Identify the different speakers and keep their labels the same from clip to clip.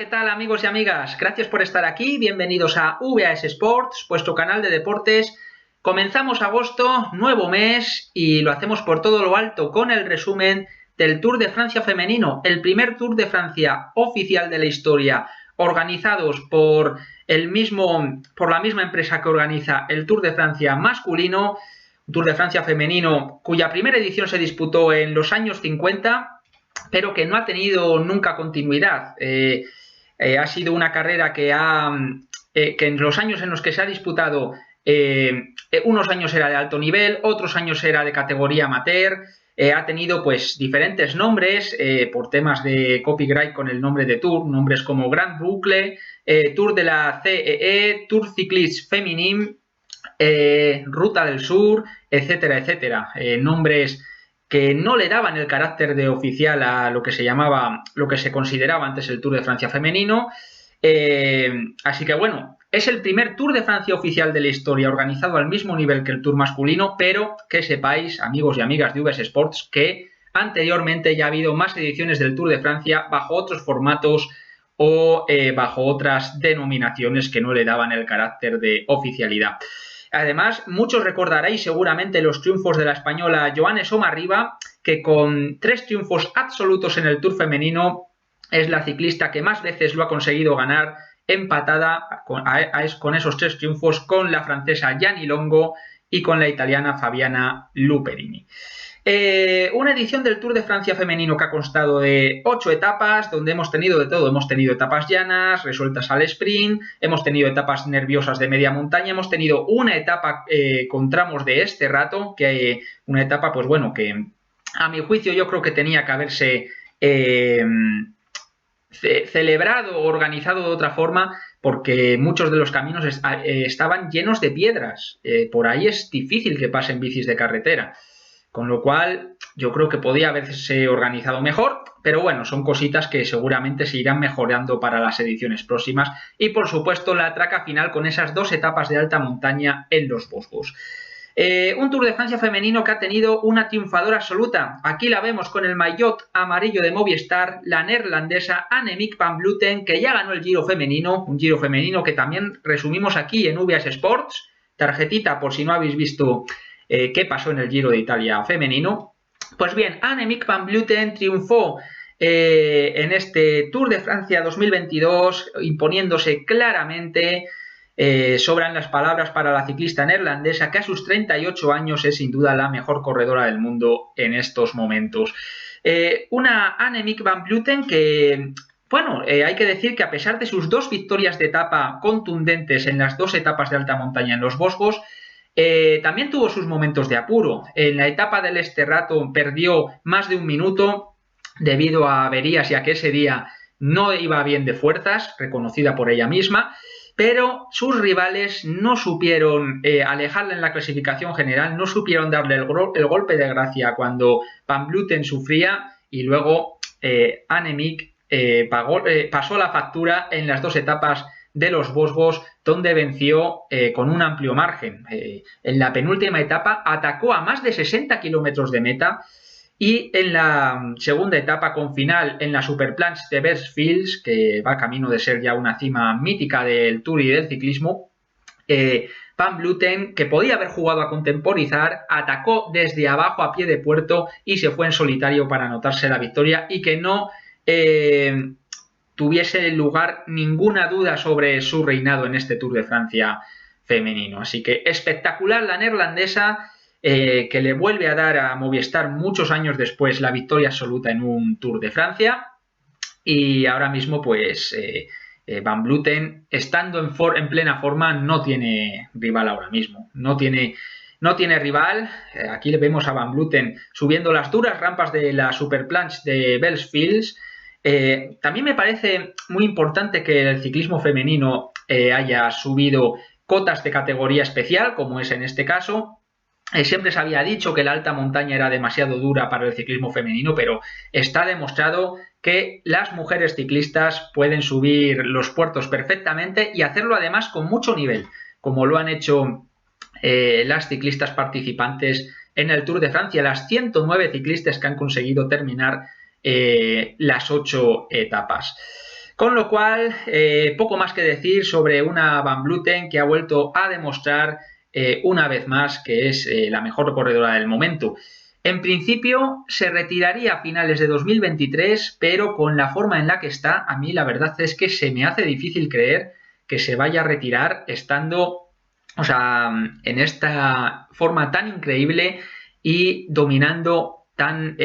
Speaker 1: ¿qué tal amigos y amigas? Gracias por estar aquí, bienvenidos a VAS Sports, vuestro canal de deportes. Comenzamos agosto, nuevo mes, y lo hacemos por todo lo alto con el resumen del Tour de Francia femenino, el primer Tour de Francia oficial de la historia, organizados por la misma empresa que organiza el Tour de Francia masculino, un Tour de Francia femenino cuya primera edición se disputó en los años 50, pero que no ha tenido nunca continuidad. Ha sido una carrera que en los años en los que se ha disputado, unos años era de alto nivel, otros años era de categoría amateur. Ha tenido pues diferentes nombres por temas de copyright con el nombre de Tour, nombres como Grand Boucle, Tour de la CEE, Tour Cycliste Féminin, Ruta del Sur, etcétera, etcétera. Nombres que no le daban el carácter de oficial a lo que se consideraba antes el Tour de Francia femenino. Así que bueno, es el primer Tour de Francia oficial de la historia organizado al mismo nivel que el Tour masculino, pero que sepáis, amigos y amigas de VAS Sports, que anteriormente ya ha habido más ediciones del Tour de Francia bajo otros formatos o bajo otras denominaciones que no le daban el carácter de oficialidad. Además, muchos recordaréis seguramente los triunfos de la española Joanne Somarriba, que con 3 triunfos absolutos en el Tour femenino es la ciclista que más veces lo ha conseguido ganar, empatada con esos 3 triunfos con la francesa Gianni Longo y con la italiana Fabiana Luperini. Una edición del Tour de Francia femenino que ha constado de 8 etapas, donde hemos tenido de todo. Hemos tenido etapas llanas, resueltas al sprint, hemos tenido etapas nerviosas de media montaña, hemos tenido una etapa con tramos de este rato, que una etapa, pues bueno, que a mi juicio yo creo que tenía que haberse celebrado o organizado de otra forma, porque muchos de los caminos estaban llenos de piedras. Por ahí es difícil que pasen bicis de carretera. Con lo cual, yo creo que podía haberse organizado mejor, pero bueno, son cositas que seguramente se irán mejorando para las ediciones próximas. Y por supuesto, la traca final con esas 2 etapas de alta montaña en los Vosgos. Un Tour de Francia femenino que ha tenido una triunfadora absoluta. Aquí la vemos con el maillot amarillo de Movistar, la neerlandesa Annemiek van Vleuten, que ya ganó el Giro femenino, un Giro femenino que también resumimos aquí en VAS Sports. Tarjetita por si no habéis visto qué pasó en el Giro de Italia femenino. Pues bien, Annemiek van Vleuten triunfó en este Tour de Francia 2022, imponiéndose claramente. Sobran las palabras para la ciclista neerlandesa, que a sus 38 años es sin duda la mejor corredora del mundo en estos momentos. Una Annemiek van Vleuten que, bueno, hay que decir que a pesar de sus 2 victorias de etapa contundentes en las 2 etapas de alta montaña en los Vosgos, también tuvo sus momentos de apuro. En la etapa del Esterrato perdió más de 1 minuto debido a averías y a que ese día no iba bien de fuerzas, reconocida por ella misma, pero sus rivales no supieron alejarla en la clasificación general, no supieron darle el golpe de gracia cuando Van Vleuten sufría, y luego Annemiek pasó la factura en las 2 etapas de los Vosgos, donde venció con un amplio margen. En la penúltima etapa atacó a más de 60 kilómetros de meta, y en la segunda etapa con final en la Superplanche de Versfils, que va camino de ser ya una cima mítica del Tour y del ciclismo, Van Vleuten, que podía haber jugado a contemporizar, atacó desde abajo a pie de puerto y se fue en solitario para anotarse la victoria, y que no tuviese lugar ninguna duda sobre su reinado en este Tour de Francia femenino. Así que espectacular la neerlandesa, que le vuelve a dar a Movistar muchos años después la victoria absoluta en un Tour de Francia. Y ahora mismo pues Van Vleuten, estando en plena forma, no tiene rival ahora mismo, no tiene rival. Aquí le vemos a Van Vleuten subiendo las duras rampas de la Superplanche de Versfils. También me parece muy importante que el ciclismo femenino haya subido cotas de categoría especial, como es en este caso. Siempre se había dicho que la alta montaña era demasiado dura para el ciclismo femenino, pero está demostrado que las mujeres ciclistas pueden subir los puertos perfectamente y hacerlo además con mucho nivel, como lo han hecho las ciclistas participantes en el Tour de Francia, las 109 ciclistas que han conseguido terminar las 8 etapas. Con lo cual, poco más que decir sobre una Van Vleuten que ha vuelto a demostrar una vez más que es la mejor corredora del momento. En principio se retiraría a finales de 2023, pero con la forma en la que está, a mí la verdad es que se me hace difícil creer que se vaya a retirar estando, o sea, en esta forma tan increíble y dominando tan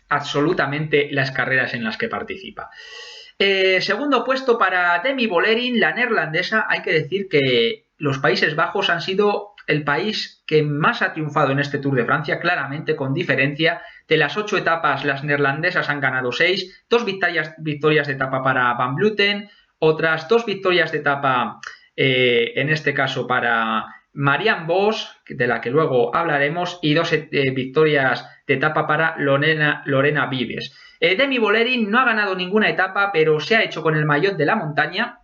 Speaker 1: absolutamente las carreras en las que participa. Segundo puesto para Demi Vollering, la neerlandesa. Hay que decir que los Países Bajos han sido el país que más ha triunfado en este Tour de Francia, claramente con diferencia. De las 8 etapas, las neerlandesas han ganado 6, 2 victorias de etapa para Van Vleuten, otras 2 victorias de etapa, en este caso para Marianne Vos, de la que luego hablaremos, y 2 victorias de etapa para Lorena Vives. Demi Vollering no ha ganado ninguna etapa, pero se ha hecho con el maillot de la montaña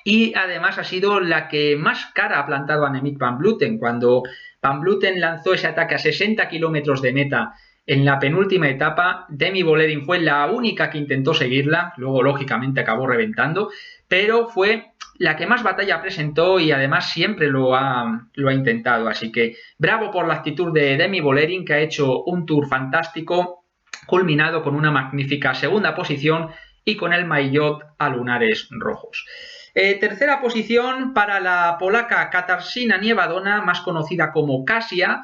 Speaker 1: y además ha sido la que más cara ha plantado a Annemiek van Vleuten. Cuando Van Vleuten lanzó ese ataque a 60 kilómetros de meta en la penúltima etapa, Demi Vollering fue la única que intentó seguirla, luego lógicamente acabó reventando, pero fue la que más batalla presentó y además siempre lo ha intentado. Así que bravo por la actitud de Demi Vollering, que ha hecho un tour fantástico, culminado con una magnífica segunda posición y con el maillot a lunares rojos. Tercera posición para la polaca Katarzyna Niewardóna, más conocida como Kasia,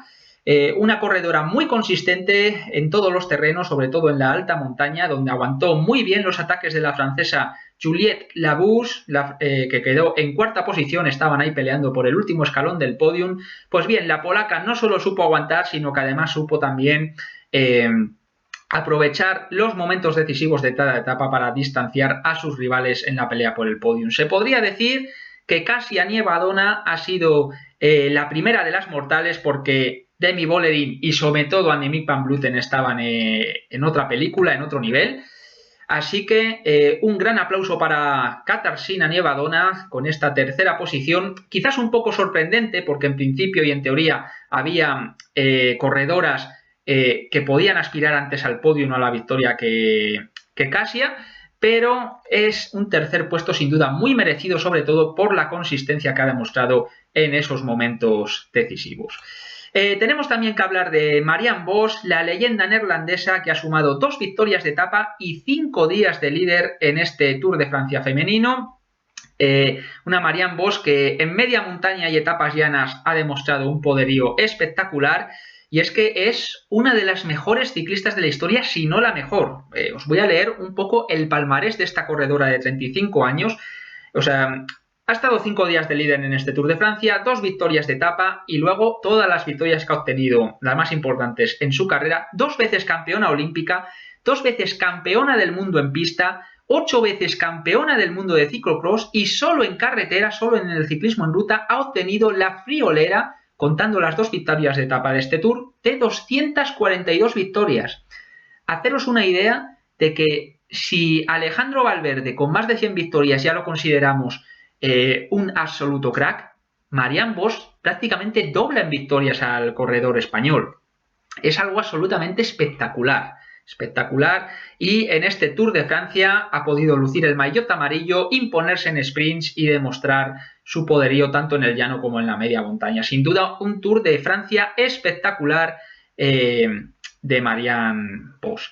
Speaker 1: una corredora muy consistente en todos los terrenos, sobre todo en la alta montaña, donde aguantó muy bien los ataques de la francesa Juliette Labousse, que quedó en cuarta posición. Estaban ahí peleando por el último escalón del podium. Pues bien, la polaca no solo supo aguantar, sino que además supo también aprovechar los momentos decisivos de cada etapa para distanciar a sus rivales en la pelea por el podium. Se podría decir que Kasia Niewardóna ha sido la primera de las mortales, porque Demi Vollering y sobre todo Annemiek van Vleuten estaban en otra película, en otro nivel. Así que un gran aplauso para Katarzyna Niewardóna con esta tercera posición, quizás un poco sorprendente porque en principio y en teoría había corredoras que podían aspirar antes al podio, no a la victoria que Kasia, pero es un tercer puesto sin duda muy merecido, sobre todo por la consistencia que ha demostrado en esos momentos decisivos. Tenemos también que hablar de Marianne Vos, la leyenda neerlandesa que ha sumado 2 victorias de etapa y 5 días de líder en este Tour de Francia femenino. Una Marianne Vos que en media montaña y etapas llanas ha demostrado un poderío espectacular. Y es que es una de las mejores ciclistas de la historia, si no la mejor. Os voy a leer un poco el palmarés de esta corredora de 35 años. O sea, ha estado 5 días de líder en este Tour de Francia, 2 victorias de etapa y luego todas las victorias que ha obtenido, las más importantes en su carrera. 2 veces campeona olímpica, 2 veces campeona del mundo en pista, 8 veces campeona del mundo de ciclocross y solo en carretera, solo en el ciclismo en ruta, ha obtenido la friolera, contando las 2 victorias de etapa de este Tour, de 242 victorias. Haceros una idea de que si Alejandro Valverde, con más de 100 victorias, ya lo consideramos un absoluto crack, Marianne Vos prácticamente dobla en victorias al corredor español. Es algo absolutamente espectacular. Espectacular, y en este Tour de Francia ha podido lucir el maillot amarillo, imponerse en sprints y demostrar su poderío tanto en el llano como en la media montaña. Sin duda, un Tour de Francia espectacular de Marianne Vos.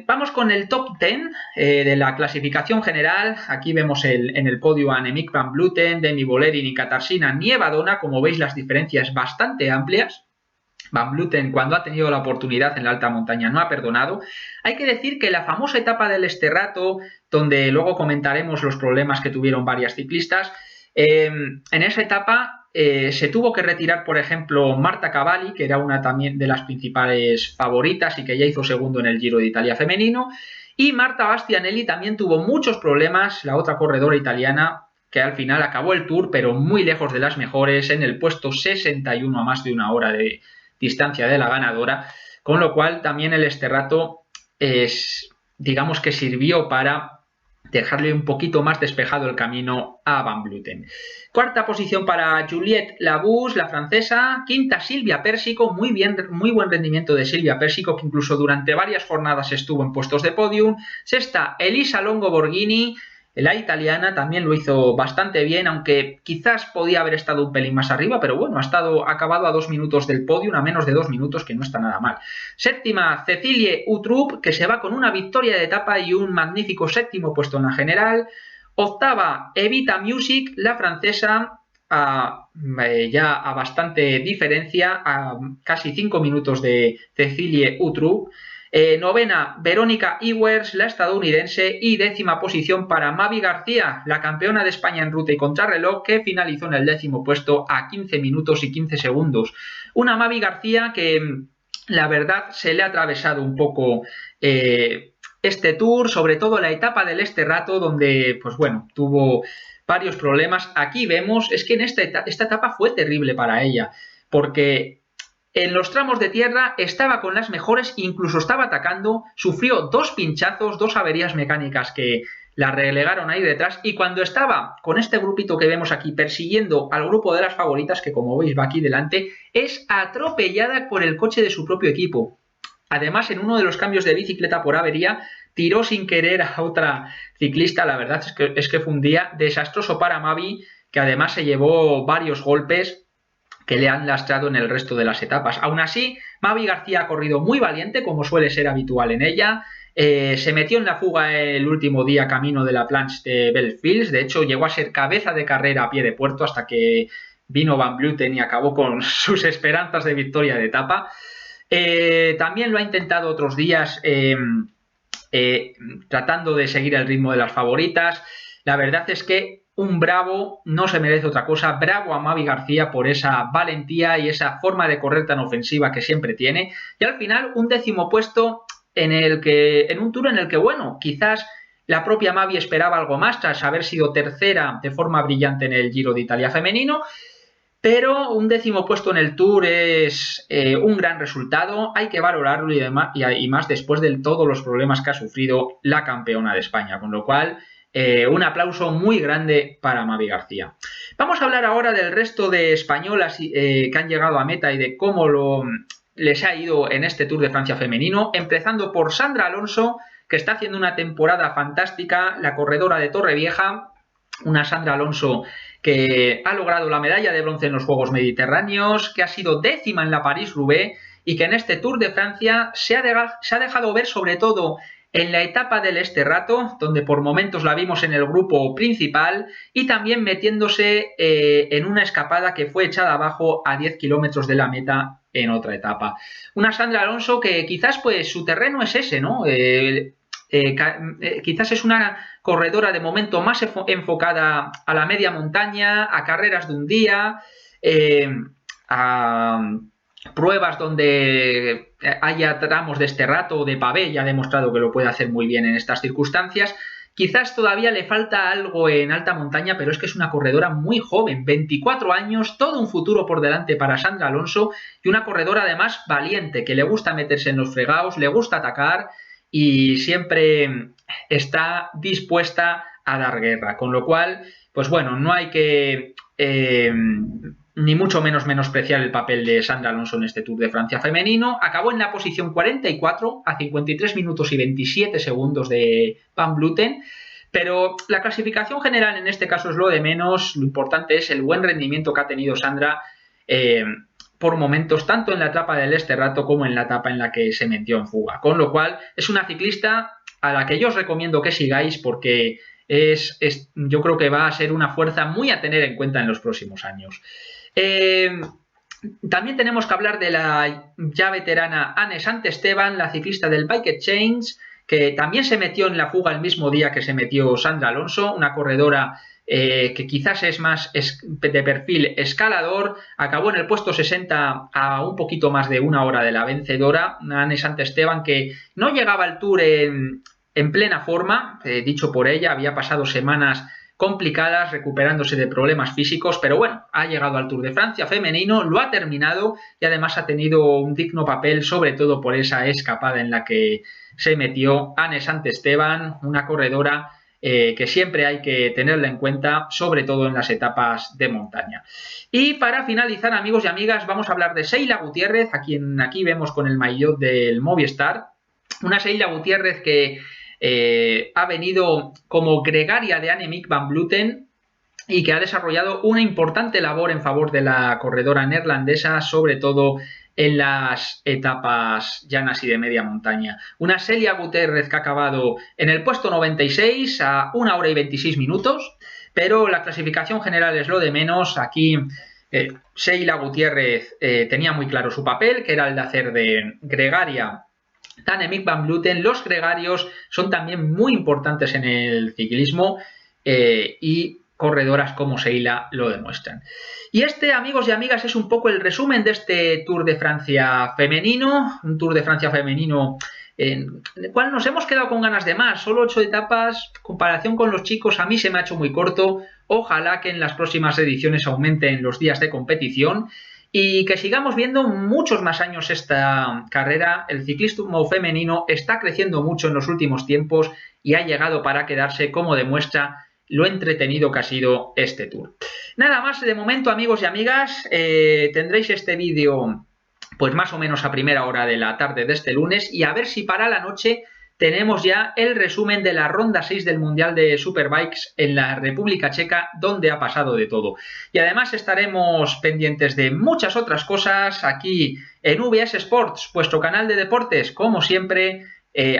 Speaker 1: Vamos con el top 10 de la clasificación general. Aquí vemos en el podio a Annemiek van Vleuten, Demi Vollering y Katarzyna Niewardóna. Como veis, las diferencias bastante amplias. Van Vleuten, cuando ha tenido la oportunidad en la alta montaña, no ha perdonado. Hay que decir que la famosa etapa del Esterrato, donde luego comentaremos los problemas que tuvieron varias ciclistas, en esa etapa se tuvo que retirar, por ejemplo, Marta Cavalli, que era una también de las principales favoritas y que ya hizo segundo en el Giro de Italia femenino, y Marta Bastianelli también tuvo muchos problemas, la otra corredora italiana, que al final acabó el Tour, pero muy lejos de las mejores, en el puesto 61 a más de una hora de distancia de la ganadora, con lo cual también el Esterrato digamos que sirvió para dejarle un poquito más despejado el camino a Van Vleuten. Cuarta posición para Juliette Labous, la francesa. Quinta, Silvia Pérsico, muy buen rendimiento de Silvia Pérsico, que incluso durante varias jornadas estuvo en puestos de podium. Sexta, Elisa Longo Borghini, la italiana, también lo hizo bastante bien, aunque quizás podía haber estado un pelín más arriba, pero bueno, ha acabado a 2 minutos del podium, a menos de 2 minutos, que no está nada mal. Séptima, Cecilie Uttrup, que se va con una victoria de etapa y un magnífico séptimo puesto en la general. Octava, Evita Music, la francesa, ya a bastante diferencia, a casi 5 minutos de Cecilie Uttrup. Novena, Verónica Ewers, la estadounidense, y décima posición para Mavi García, la campeona de España en ruta y contrarreloj, que finalizó en el décimo puesto a 15 minutos y 15 segundos. Una Mavi García que, la verdad, se le ha atravesado un poco este Tour, sobre todo la etapa del Rato, donde, pues bueno, tuvo varios problemas. Aquí vemos, es que en esta etapa fue terrible para ella, porque en los tramos de tierra estaba con las mejores, incluso estaba atacando, sufrió 2 pinchazos, 2 averías mecánicas que la relegaron ahí detrás, y cuando estaba con este grupito que vemos aquí persiguiendo al grupo de las favoritas, que como veis va aquí delante, es atropellada por el coche de su propio equipo. Además, en uno de los cambios de bicicleta por avería, tiró sin querer a otra ciclista. La verdad es que fue un día desastroso para Mavi, que además se llevó varios golpes que le han lastrado en el resto de las etapas. Aún así, Mavi García ha corrido muy valiente, como suele ser habitual en ella. Se metió en la fuga el último día camino de la planche de Belfields. De hecho, llegó a ser cabeza de carrera a pie de puerto hasta que vino Van Vleuten y acabó con sus esperanzas de victoria de etapa. También lo ha intentado otros días tratando de seguir el ritmo de las favoritas. La verdad es que un bravo, no se merece otra cosa, bravo a Mavi García por esa valentía y esa forma de correr tan ofensiva que siempre tiene, y al final un décimo puesto en un Tour en el que, bueno, quizás la propia Mavi esperaba algo más tras haber sido tercera de forma brillante en el Giro de Italia femenino, pero un décimo puesto en el Tour es un gran resultado, hay que valorarlo y más después de todos los problemas que ha sufrido la campeona de España, con lo cual un aplauso muy grande para Mavi García. Vamos a hablar ahora del resto de españolas que han llegado a meta y de cómo les ha ido en este Tour de Francia femenino, empezando por Sandra Alonso, que está haciendo una temporada fantástica, la corredora de Torrevieja, una Sandra Alonso que ha logrado la medalla de bronce en los Juegos Mediterráneos, que ha sido décima en la París-Roubaix y que en este Tour de Francia se ha dejado ver sobre todo en la etapa del Rato, donde por momentos la vimos en el grupo principal, y también metiéndose en una escapada que fue echada abajo a 10 kilómetros de la meta en otra etapa. Una Sandra Alonso que quizás pues su terreno es ese, ¿no? Quizás es una corredora de momento más enfocada a la media montaña, a carreras de un día, a pruebas donde haya tramos de Rato o de pavé, ya ha demostrado que lo puede hacer muy bien en estas circunstancias. Quizás todavía le falta algo en alta montaña, pero es que es una corredora muy joven, 24 años, todo un futuro por delante para Sandra Alonso, y una corredora además valiente, que le gusta meterse en los fregados, le gusta atacar y siempre está dispuesta a dar guerra, con lo cual, pues bueno, no hay que ni mucho menos menospreciar el papel de Sandra Alonso en este Tour de Francia femenino. Acabó en la posición 44 a 53 minutos y 27 segundos de Van Vleuten, pero la clasificación general en este caso es lo de menos. Lo importante es el buen rendimiento que ha tenido Sandra por momentos, tanto en la etapa del Rato como en la etapa en la que se metió en fuga, con lo cual es una ciclista a la que yo os recomiendo que sigáis porque yo creo que va a ser una fuerza muy a tener en cuenta en los próximos años. También tenemos que hablar de la ya veterana Anne Santesteban, la ciclista del Bike Exchange, que también se metió en la fuga el mismo día que se metió Sandra Alonso, una corredora que quizás es más de perfil escalador. Acabó en el puesto 60 a un poquito más de una hora de la vencedora, una Anne Santesteban que no llegaba al Tour en plena forma, dicho por ella, había pasado semanas complicadas recuperándose de problemas físicos, pero bueno, ha llegado al Tour de Francia femenino, lo ha terminado y además ha tenido un digno papel, sobre todo por esa escapada en la que se metió Anne Santesteban, una corredora que siempre hay que tenerla en cuenta, sobre todo en las etapas de montaña. Y para finalizar, amigos y amigas, vamos a hablar de Sheila Gutiérrez, a quien aquí vemos con el maillot del Movistar. Una Sheila Gutiérrez que ha venido como gregaria de Annemiek van Vleuten y que ha desarrollado una importante labor en favor de la corredora neerlandesa, sobre todo en las etapas llanas y de media montaña. Una Sheila Gutiérrez que ha acabado en el puesto 96 a 1 hora y 26 minutos, pero la clasificación general es lo de menos. Aquí Sheila Gutiérrez tenía muy claro su papel, que era el de hacer de gregaria Annemiek van Vleuten. Los gregarios son también muy importantes en el ciclismo y corredoras como Sheila lo demuestran. Y este, amigos y amigas, es un poco el resumen de este Tour de Francia femenino, un Tour de Francia femenino en el cual nos hemos quedado con ganas de más. Solo 8 etapas, comparación con los chicos, a mí se me ha hecho muy corto. Ojalá que en las próximas ediciones aumenten los días de competición y que sigamos viendo muchos más años esta carrera. El ciclismo femenino está creciendo mucho en los últimos tiempos y ha llegado para quedarse, como demuestra lo entretenido que ha sido este Tour. Nada más de momento, amigos y amigas, tendréis este vídeo pues más o menos a primera hora de la tarde de este lunes, y a ver si para la noche tenemos ya el resumen de la ronda 6 del Mundial de Superbikes en la República Checa, donde ha pasado de todo. Y además estaremos pendientes de muchas otras cosas aquí en VS Sports, vuestro canal de deportes, como siempre,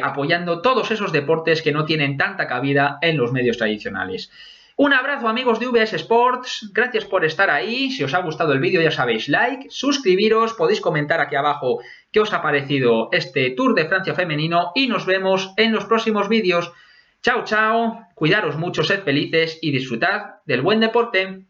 Speaker 1: apoyando todos esos deportes que no tienen tanta cabida en los medios tradicionales. Un abrazo, amigos de VS Sports, gracias por estar ahí. Si os ha gustado el vídeo, ya sabéis, like, suscribiros, podéis comentar aquí abajo qué os ha parecido este Tour de Francia femenino y nos vemos en los próximos vídeos. Chao, chao, cuidaros mucho, sed felices y disfrutad del buen deporte.